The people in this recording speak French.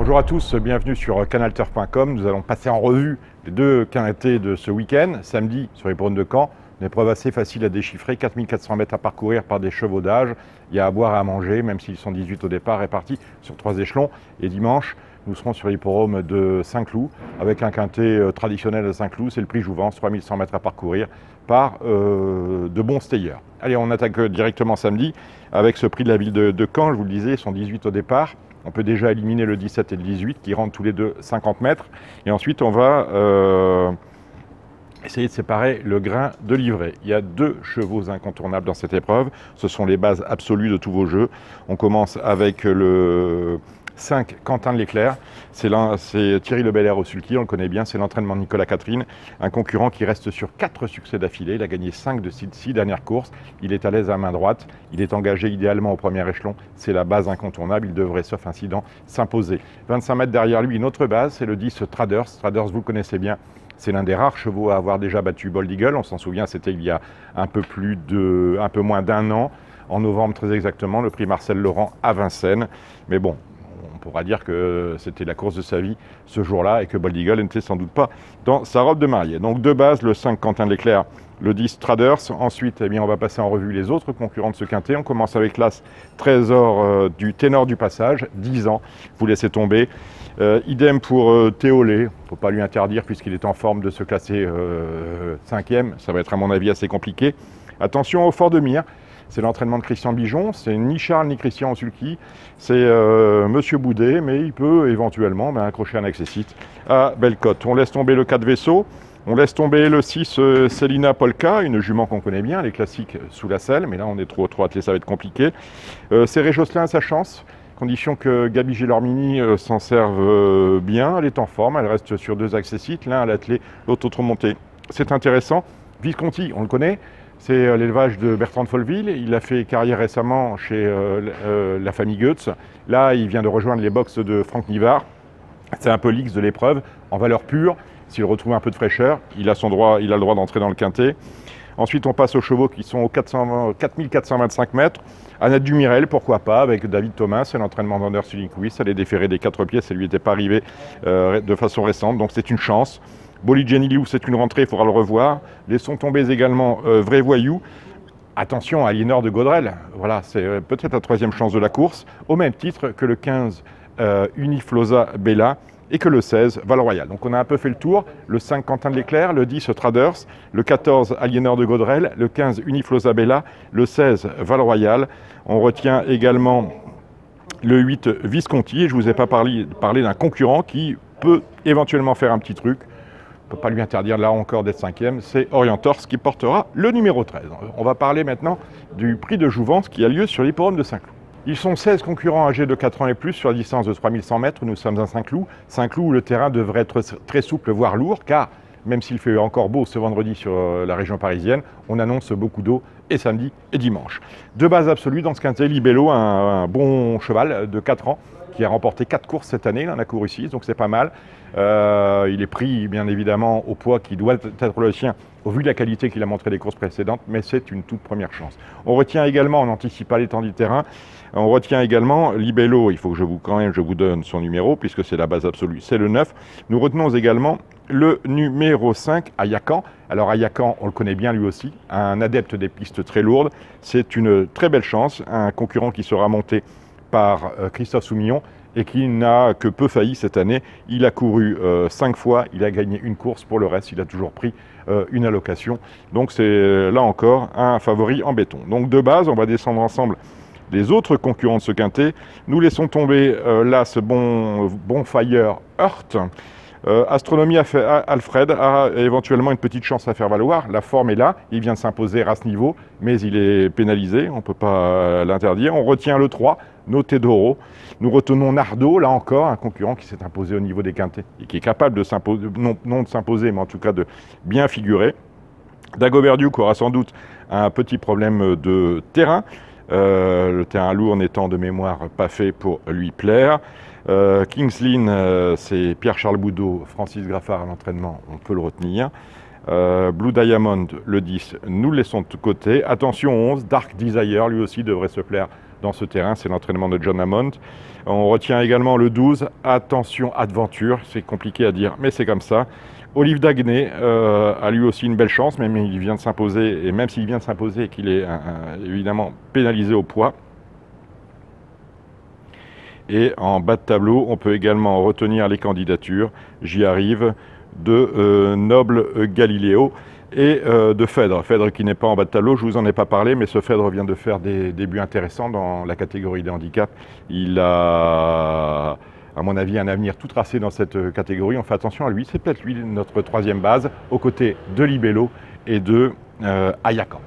Bonjour à tous, bienvenue sur canalturf.com. Nous allons passer en revue les deux quintés de ce week-end. Samedi, sur les l'hippodrome de Caen, une épreuve assez facile à déchiffrer, 4400 mètres à parcourir par des chevaux d'âge. Il y a à boire et à manger, même s'ils sont 18 au départ, répartis sur 3 échelons. Et dimanche, nous serons sur l'hippodrome de Saint-Cloud, avec un quintet traditionnel de Saint-Cloud, c'est le prix Jouvence, 3100 mètres à parcourir par de bons stayers. Allez, on attaque directement samedi avec ce prix de la ville de Caen, je vous le disais, ils sont 18 au départ. On peut déjà éliminer le 17 et le 18 qui rentrent tous les deux 50 mètres. Et ensuite, on va essayer de séparer le grain de livret. Il y a deux chevaux incontournables dans cette épreuve. Ce sont les bases absolues de tous vos jeux. On commence avec le 5, Quentin de l'Éclair. C'est Thierry Le Belair au sulky, on le connaît bien. C'est l'entraînement de Nicolas Catherine. Un concurrent qui reste sur 4 succès d'affilée. Il a gagné 5 de 6 dernières courses. Il est à l'aise à main droite. Il est engagé idéalement au premier échelon. C'est la base incontournable. Il devrait, sauf incident, s'imposer. 25 mètres derrière lui, une autre base, c'est le 10 Traders. Traders, vous le connaissez bien. C'est l'un des rares chevaux à avoir déjà battu Bold Eagle. On s'en souvient, c'était il y a un peu moins d'un an, en novembre très exactement, le prix Marcel Laurent à Vincennes. Mais bon, on pourra dire que c'était la course de sa vie ce jour-là et que Bold Eagle n'était sans doute pas dans sa robe de mariée. Donc deux bases, le 5 Quentin de l'Éclair, le 10 Traders. Ensuite, eh bien, on va passer en revue les autres concurrents de ce quintet. On commence avec l'As Trésor du Ténor du Passage, 10 ans, vous laissez tomber. Idem pour Théolé, il ne faut pas lui interdire puisqu'il est en forme de se classer 5e, ça va être à mon avis assez compliqué. Attention au Fort de Mire, c'est l'entraînement de Christian Bijon, c'est ni Charles ni Christian au sulky, c'est Monsieur Boudet, mais il peut éventuellement accrocher un accessite à Bellecote. On laisse tomber le 4 Vaisseau, on laisse tomber le 6 Célina Polka, une jument qu'on connaît bien, les classiques sous la selle, mais là on est trop attelé, ça va être compliqué. Céré Josselin a sa chance. Condition que Gabi Gélormini s'en serve bien, elle est en forme, elle reste sur 2 accessites, l'un à l'attelé, l'autre au monté. C'est intéressant. Visconti, on le connaît, c'est l'élevage de Bertrand de Folleville, il a fait carrière récemment chez la famille Goetz. Là, il vient de rejoindre les box de Franck Nivard. C'est un peu l'X de l'épreuve, en valeur pure. S'il retrouve un peu de fraîcheur, il a le droit d'entrer dans le quintet. Ensuite, on passe aux chevaux qui sont aux 4425 mètres. Annette Dumirel, pourquoi pas, avec David Thomas, c'est l'entraînement d'Ander Sulliquist. Elle est déférée des 4 pieds, ça ne lui était pas arrivé de façon récente, donc c'est une chance. Bolly Jenny Liu, c'est une rentrée, il faudra le revoir. Laissons tomber également Vrai Voyou. Attention à Aliénor de Gaudrel, voilà, c'est peut-être la 3e chance de la course, au même titre que le 15 Uniflosa Bella et que le 16 Val-Royal. Donc on a un peu fait le tour, le 5 Quentin de l'Éclair, le 10 Traders, le 14 Aliénor de Gaudrel, le 15 Uniflosa Bella, le 16 Val-Royal. On retient également le 8 Visconti, et je ne vous ai pas parlé d'un concurrent qui peut éventuellement faire un petit truc. On ne peut pas lui interdire là encore d'être 5e, c'est Orientors qui portera le numéro 13. On va parler maintenant du prix de Jouvence qui a lieu sur l'hippodrome de Saint-Cloud. Ils sont 16 concurrents âgés de 4 ans et plus sur la distance de 3100 mètres. Nous sommes à Saint-Cloud. Saint-Cloud où le terrain devrait être très souple, voire lourd, car même s'il fait encore beau ce vendredi sur la région parisienne, on annonce beaucoup d'eau et samedi et dimanche. Deux bases absolues dans ce quintet, Libello, un bon cheval de 4 ans qui a remporté 4 courses cette année, il en a couru 6, donc c'est pas mal. Il est pris bien évidemment au poids qui doit être le sien au vu de la qualité qu'il a montré des courses précédentes, mais c'est une toute première chance. On retient également, on n'anticipe pas l'étendue du terrain, on retient également Libello, il faut que je vous donne son numéro puisque c'est la base absolue, c'est le 9. Nous retenons également le numéro 5, Ayakan. Alors Ayakan, on le connaît bien lui aussi, un adepte des pistes très lourdes, c'est une très belle chance, un concurrent qui sera monté par Christophe Soumillon et qui n'a que peu failli cette année. Il a couru 5 fois, il a gagné une course, pour le reste il a toujours pris une allocation. Donc c'est là encore un favori en béton. Donc de base, on va descendre ensemble les autres concurrents de ce quintet. Nous laissons tomber là ce Bonfire Heart. Astronomie Alfred a éventuellement une petite chance à faire valoir. La forme est là, il vient de s'imposer à ce niveau, mais il est pénalisé, on ne peut pas l'interdire. On retient le 3, Notedoro. Nous retenons Nardo, là encore, un concurrent qui s'est imposé au niveau des quintets et qui est capable de s'imposer, non de s'imposer, mais en tout cas de bien figurer. Dagobert Duke aura sans doute un petit problème de terrain. Le terrain lourd n'étant de mémoire pas fait pour lui plaire. King's Lynn, c'est Pierre-Charles Boudot, Francis Graffard à l'entraînement, on peut le retenir. Blue Diamond, le 10, nous le laissons de côté. Attention 11, Dark Desire, lui aussi devrait se plaire dans ce terrain, c'est l'entraînement de John Hammond. On retient également le 12, Attention Adventure, c'est compliqué à dire, mais c'est comme ça. Olive Daguenet a lui aussi une belle chance, même il vient de s'imposer, et même s'il vient de s'imposer et qu'il est évidemment pénalisé au poids. Et en bas de tableau, on peut également retenir les candidatures, j'y arrive, de Noble Galiléo et de Phèdre. Phèdre qui n'est pas en bas de tableau, je ne vous en ai pas parlé, mais ce Phèdre vient de faire des débuts intéressants dans la catégorie des handicaps. Il a, à mon avis, un avenir tout tracé dans cette catégorie. On fait attention à lui, c'est peut-être lui notre troisième base, aux côtés de Libello et de Ayakan.